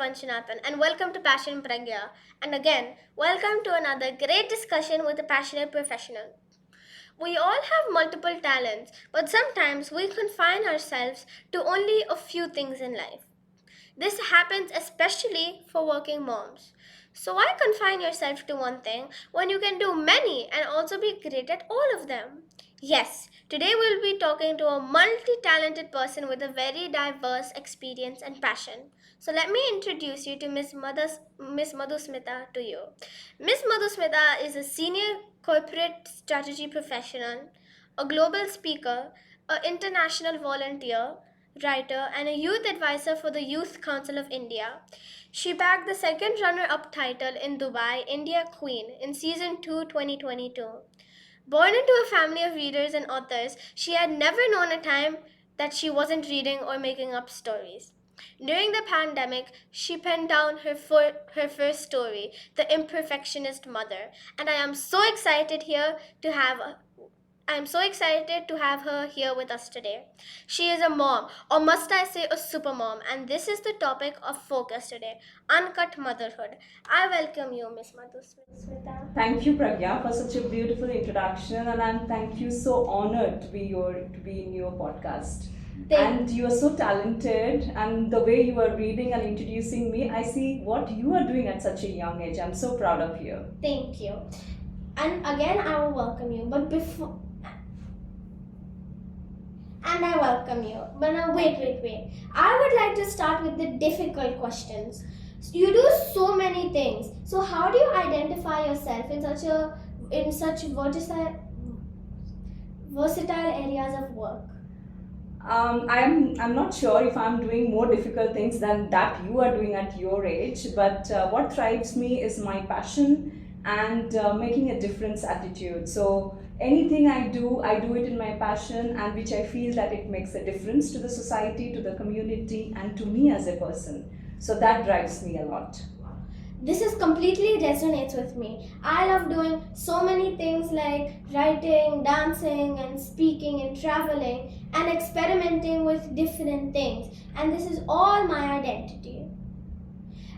Panchanathan, and welcome to Passion Pragya. And again, welcome to another great discussion with a passionate professional. We all have multiple talents, but sometimes we confine ourselves to only a few things in life. This happens especially for working moms. So, why confine yourself to one thing when you can do many and also be great at all of them? Yes, today we'll be talking to a multi talented person with a very diverse experience and passion. So, let me introduce you to Miss Madhusmita to you. Miss Madhusmita is a senior corporate strategy professional, a global speaker, an international volunteer, writer, and a youth advisor for the Youth Council of India. She bagged the second runner up title in Dubai India Queen in season 2 2022. Born into a family of readers and authors, she had never known a time that she wasn't reading or making up stories. During the pandemic, she penned down her first story, The Imperfectionist Mother, and I am so excited to have her here with us today. She is a mom, or must I say a super mom, and this is the topic of focus today, Uncut Motherhood. I welcome you, Miss Madhusmita. Thank you, Pragya, for such a beautiful introduction, and thank you. So honored to be in your podcast. And you are so talented, and the way you are reading and introducing me, I see what you are doing at such a young age. I'm so proud of you. Thank you. And again, I will welcome you. And I welcome you. But now, wait. I would like to start with the difficult questions. You do so many things. So how do you identify yourself in such versatile areas of work? I'm not sure if I'm doing more difficult things than that you are doing at your age, but what drives me is my passion and making a difference attitude. So anything I do it in my passion, and which I feel that it makes a difference to the society, to the community, and to me as a person. So that drives me a lot. This is completely resonates with me. I love doing so many things like writing, dancing, and speaking and traveling and experimenting with different things. And this is all my identity.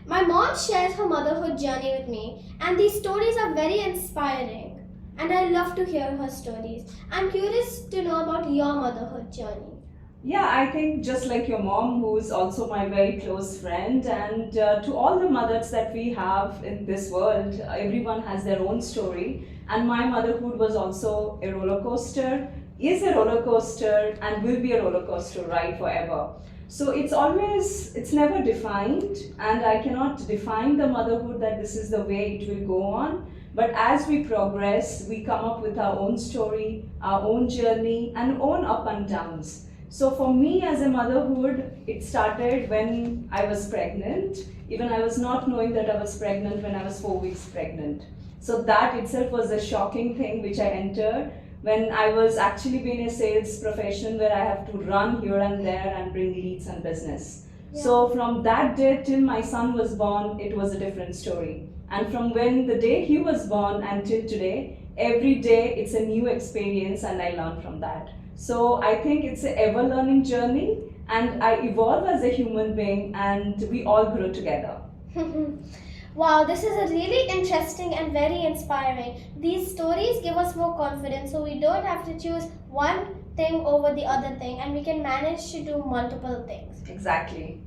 My mom shares her motherhood journey with me, and these stories are very inspiring. And I love to hear her stories. I'm curious to know about your motherhood journey. Yeah, I think just like your mom, who is also my very close friend, and to all the mothers that we have in this world, everyone has their own story. And my motherhood was also a roller coaster, is a roller coaster, and will be a roller coaster ride forever. So it's never defined, and I cannot define the motherhood that this is the way it will go on. But as we progress, we come up with our own story, our own journey, and own up and downs. So for me as a motherhood, it started when I was pregnant. Even I was not knowing that I was pregnant when I was 4 weeks pregnant. So that itself was a shocking thing which I entered when I was actually being a sales profession where I have to run here and there and bring leads and business. Yeah. So from that day till my son was born, it was a different story. And from when the day he was born until today, every day it's a new experience and I learn from that. So I think it's an ever learning journey, and I evolve as a human being, and we all grow together. Wow, this is a really interesting and very inspiring. These stories give us more confidence, so we don't have to choose one thing over the other thing, and we can manage to do multiple things. Exactly.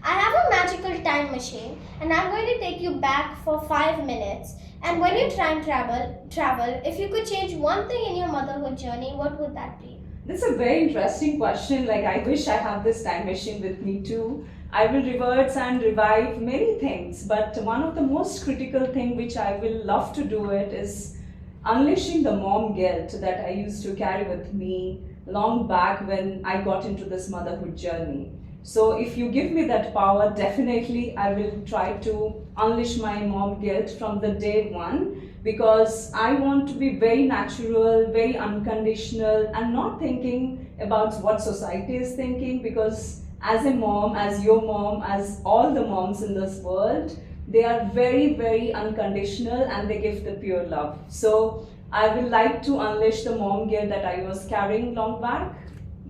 I have a magical time machine, and I'm going to take you back for 5 minutes. And when you try and travel, if you could change one thing in your motherhood journey, what would that be? That's a very interesting question. Like, I wish I have this time machine with me too. I will reverse and revive many things, but one of the most critical thing which I will love to do it is unleashing the mom guilt that I used to carry with me long back when I got into this motherhood journey. So if you give me that power, definitely I will try to unleash my mom guilt from the day one, because I want to be very natural, very unconditional, and not thinking about what society is thinking, because as a mom, as your mom, as all the moms in this world, they are very, very unconditional and they give the pure love. So I would like to unleash the mom guilt that I was carrying long back.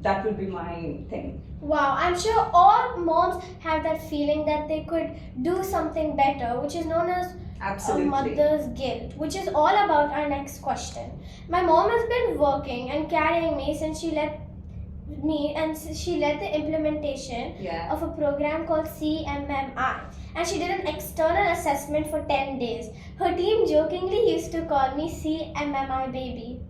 that will be my thing. Wow, I'm sure all moms have that feeling that they could do something better, which is known as Absolutely. a mother's guilt, which is all about our next question. My mom has been working and carrying me since she led the implementation Yeah. of a program called CMMI, and she did an external assessment for 10 days. Her team jokingly used to call me CMMI baby.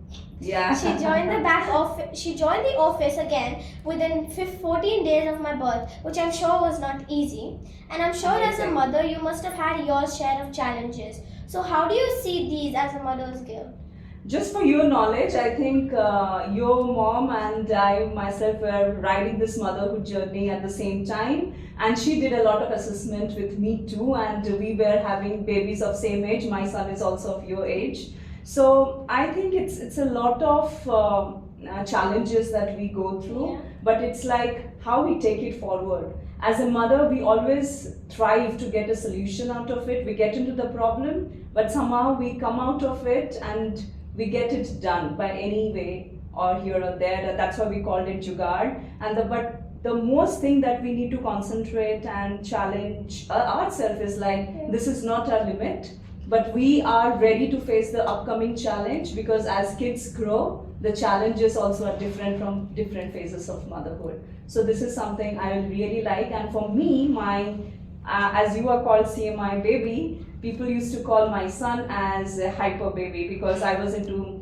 Yeah. She joined the office again within 14 days of my birth, which I'm sure was not easy. And I'm sure as a Amazing. mother, you must have had your share of challenges. So how do you see these as a mother's guilt? Just for your knowledge, I think your mom and I myself were riding this motherhood journey at the same time, and she did a lot of assessment with me too, and we were having babies of same age. My son is also of your age. So I think it's a lot of challenges that we go through, Yeah. but it's like how we take it forward. As a mother, we always strive to get a solution out of it. We get into the problem, but somehow we come out of it and we get it done by any way or here or there. That's why we called it jugaad. But the most thing that we need to concentrate and challenge ourselves is like, this is not our limit, but we are ready to face the upcoming challenge, because as kids grow, the challenges also are different from different phases of motherhood. So this is something I really like. And for me, my as you are called CMI baby, people used to call my son as a hyper baby, because I was into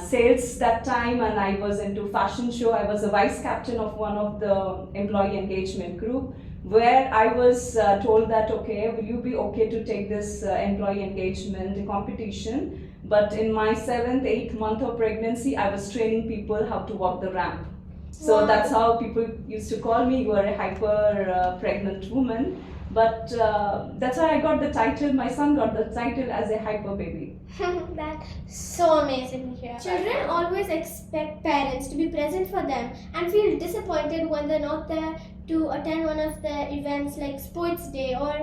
sales that time, and I was into fashion show. I was a vice captain of one of the employee engagement group, where I was told that, okay, will you be okay to take this employee engagement competition? But in my 7th, 8th month of pregnancy, I was training people how to walk the ramp. So Wow. that's how people used to call me. You are a hyper pregnant woman. But that's why I got the title. My son got the title as a hyper baby. That's so amazing to hear. Children always expect parents to be present for them and feel disappointed when they're not there to attend one of the events like sports day or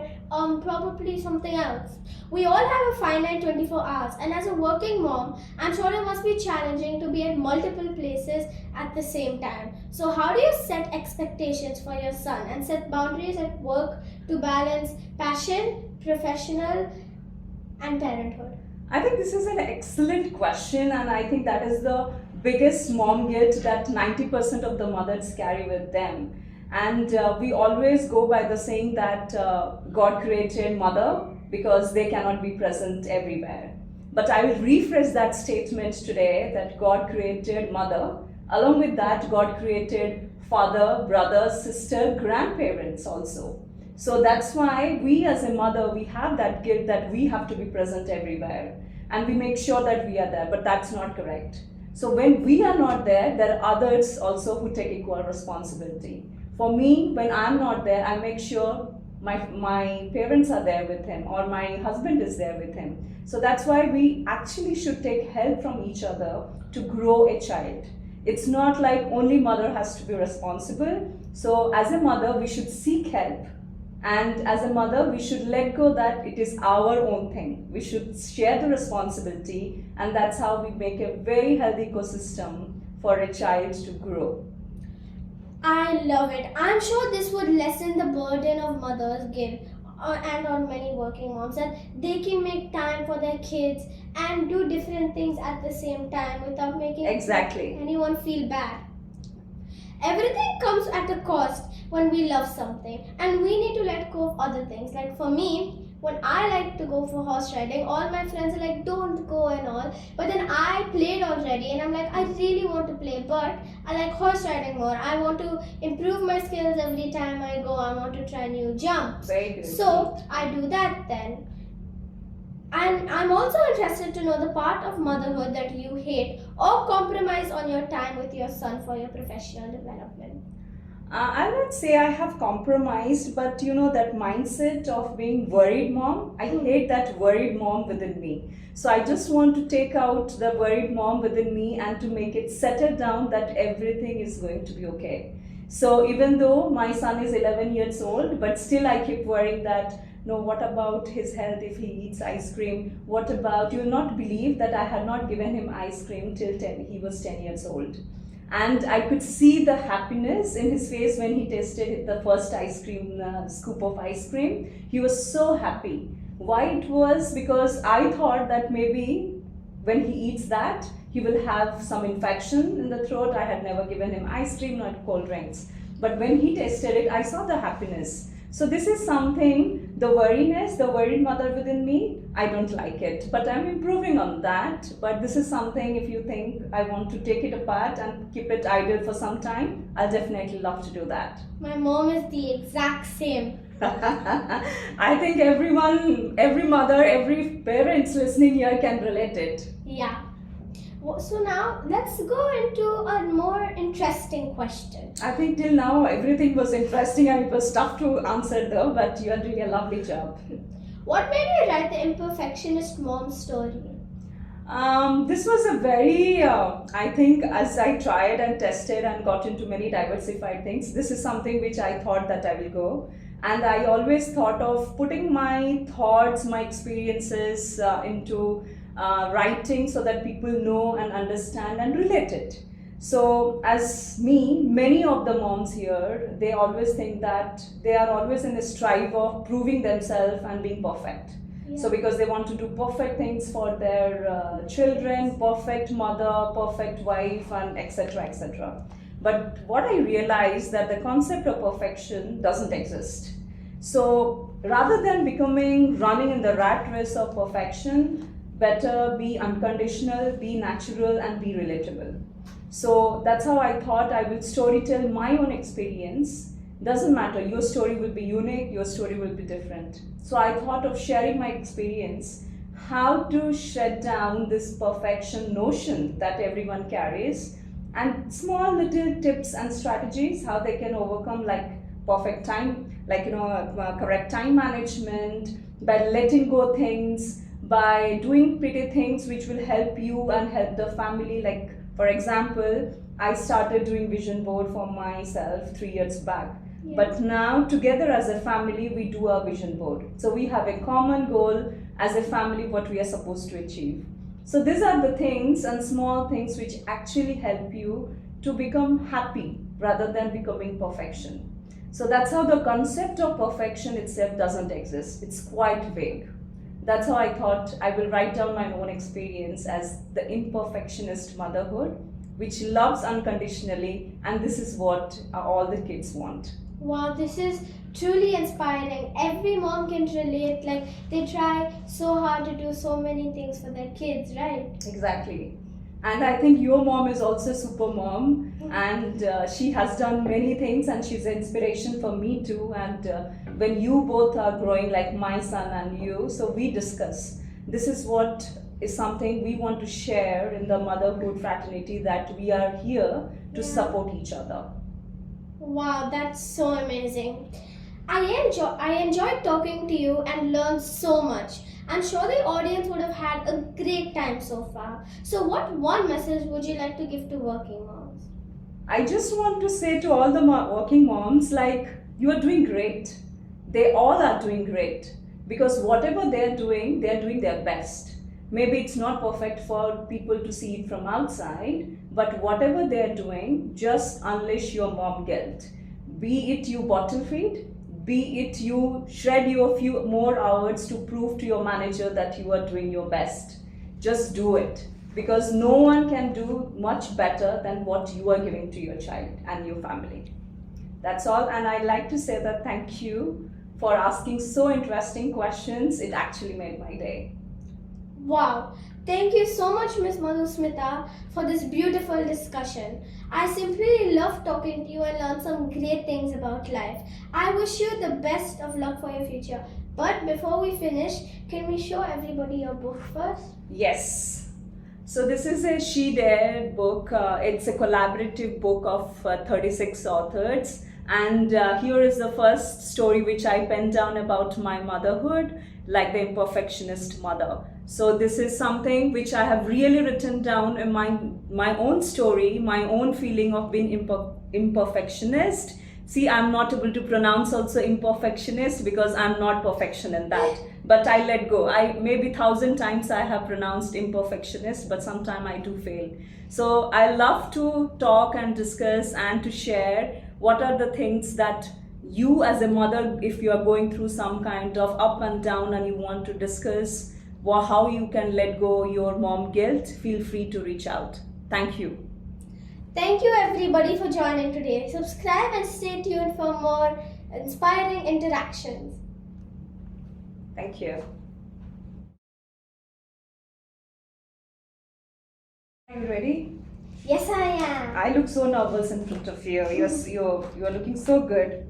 probably something else. We all have a finite 24 hours, and as a working mom, I'm sure it must be challenging to be at multiple places at the same time. So how do you set expectations for your son and set boundaries at work to balance passion, professional, and parenthood? I think this is an excellent question, and I think that is the biggest mom guilt that 90% of the mothers carry with them. And we always go by the saying that God created mother because they cannot be present everywhere. But I will rephrase that statement today, that God created mother. Along with that, God created father, brother, sister, grandparents also. So that's why we as a mother, we have that guilt that we have to be present everywhere, and we make sure that we are there, but that's not correct. So when we are not there, there are others also who take equal responsibility. For me, when I'm not there, I make sure my parents are there with him, or my husband is there with him. So that's why we actually should take help from each other to grow a child. It's not like only mother has to be responsible. So as a mother, we should seek help. And as a mother, we should let go that it is our own thing. We should share the responsibility, and that's how we make a very healthy ecosystem for a child to grow. I love it. I'm sure this would lessen the burden of mothers' guilt and on many working moms, that they can make time for their kids and do different things at the same time without making Exactly. anyone feel bad. Everything comes at a cost when we love something, and we need to let go of other things. Like for me, when I like to go for horse riding, all my friends are like, don't go and all. But then I played already, and I'm like, I really want to play, but I like horse riding more. I want to improve my skills every time I go. I want to try new jumps. Very good. So I do that then. And I'm also interested to know the part of motherhood that you hate or compromise on your time with your son for your professional development. I would say I have compromised, but you know that mindset of being worried mom, I hate that worried mom within me. So I just want to take out the worried mom within me and to make it settle down that everything is going to be okay. So even though my son is 11 years old, but still I keep worrying that, no, what about his health if he eats ice cream? What about, you will not believe that I had not given him ice cream till he was 10 years old. And I could see the happiness in his face when he tasted the first ice cream, scoop of ice cream. He was so happy. Why it was? Because I thought that maybe when he eats that, he will have some infection in the throat. I had never given him ice cream, not cold drinks. But when he tasted it, I saw the happiness. So this is something, the worriness, the worried mother within me, I don't like it. But I'm improving on that. But this is something, if you think I want to take it apart and keep it idle for some time, I'll definitely love to do that. My mom is the exact same. I think everyone, every mother, every parents listening here can relate it. Yeah. So now let's go into a more interesting question. I think till now everything was interesting and it was tough to answer though, but you are doing a lovely job. What made you write the Imperfectionist Mom story? This was a very, I think as I tried and tested and got into many diversified things, this is something which I thought that I will go. And I always thought of putting my thoughts, my experiences into writing so that people know and understand and relate it. So as me, many of the moms here, they always think that they are always in a strive of proving themselves and being perfect. Yeah. So because they want to do perfect things for their children, perfect mother, perfect wife, and etc. etc. But what I realized that the concept of perfection doesn't exist. So rather than running in the rat race of perfection, better be unconditional, be natural, and be relatable. So that's how I thought I will storytell my own experience. Doesn't matter, your story will be unique, your story will be different. So I thought of sharing my experience, how to shut down this perfection notion that everyone carries, and small little tips and strategies how they can overcome, like perfect time, like correct time management, by letting go things, by doing pretty things which will help you and help the family. Like for example, I started doing vision board for myself 3 years back. Yeah. But now together as a family we do a vision board. So we have a common goal as a family what we are supposed to achieve. So these are the things and small things which actually help you to become happy rather than becoming perfection. So that's how the concept of perfection itself doesn't exist. It's quite vague. That's how I thought I will write down my own experience as the imperfectionist motherhood, which loves unconditionally, and this is what all the kids want. Wow, this is truly inspiring. Every mom can relate. Like they try so hard to do so many things for their kids, right? Exactly. And I think your mom is also a super mom, and she has done many things, and she's an inspiration for me too. And when you both are growing, like my son and you, so we discuss. This is what is something we want to share in the motherhood fraternity, that we are here to support each other. Wow, that's so amazing. I enjoyed talking to you and learned so much. I'm sure the audience would have had a great time so far. So what one message would you like to give to working moms? I just want to say to all the working moms, like, you are doing great. They all are doing great, because whatever they're doing their best. Maybe it's not perfect for people to see it from outside, but whatever they're doing, just unleash your mom guilt. Be it you bottle feed, be it you shred you a few more hours to prove to your manager that you are doing your best. Just do it, because no one can do much better than what you are giving to your child and your family. That's all, and I'd like to say that thank you for asking so interesting questions. It actually made my day. Wow, thank you so much, Miss Madhusmita, for this beautiful discussion. I simply love talking to you and learned some great things about life. I wish you the best of luck for your future. But before we finish, can we show everybody your book first? Yes. So this is a She Dare book. It's a collaborative book of 36 authors. And here is the first story which I penned down about my motherhood, like the imperfectionist mother. So this is something which I have really written down in my own story, my own feeling of being imperfectionist. See, I'm not able to pronounce also imperfectionist because I'm not perfection in that. but I let go. I maybe 1,000 times I have pronounced imperfectionist, but sometimes I do fail. So I love to talk and discuss and to share what are the things that you as a mother, if you are going through some kind of up and down and you want to discuss how you can let go your mom guilt, feel free to reach out. Thank you. Thank you everybody for joining today. Subscribe and stay tuned for more inspiring interactions. Thank you. Are you ready? Yes, I am. I look so nervous in front of you. You're looking so good.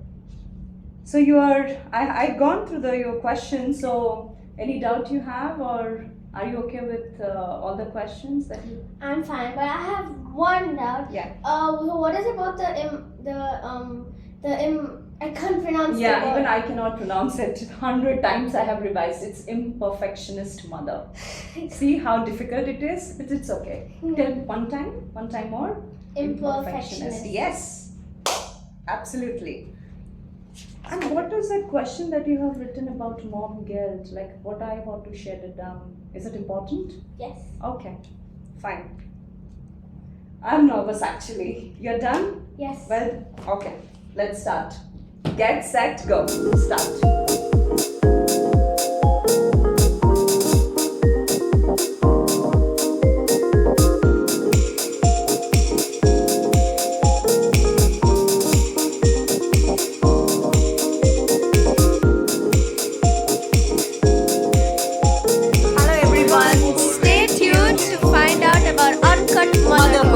So you are. I gone through your questions. So any doubt you have, or are you okay with all the questions that you? I'm fine, but I have one doubt. Yeah. What is about I can't pronounce the Yeah, word. even I cannot pronounce it. 100 times I have revised. It's imperfectionist mother. See how difficult it is, but it's okay. Tell me one time more. Imperfectionist. Yes, absolutely. And what is that question that you have written about mom guilt? Like what I want to share it down. Is it important? Yes. Okay, fine. I'm nervous actually. You're done? Yes. Well, okay. Let's start. Get set, go. Start. Hello everyone. Stay tuned to find out about Uncut Motherhood.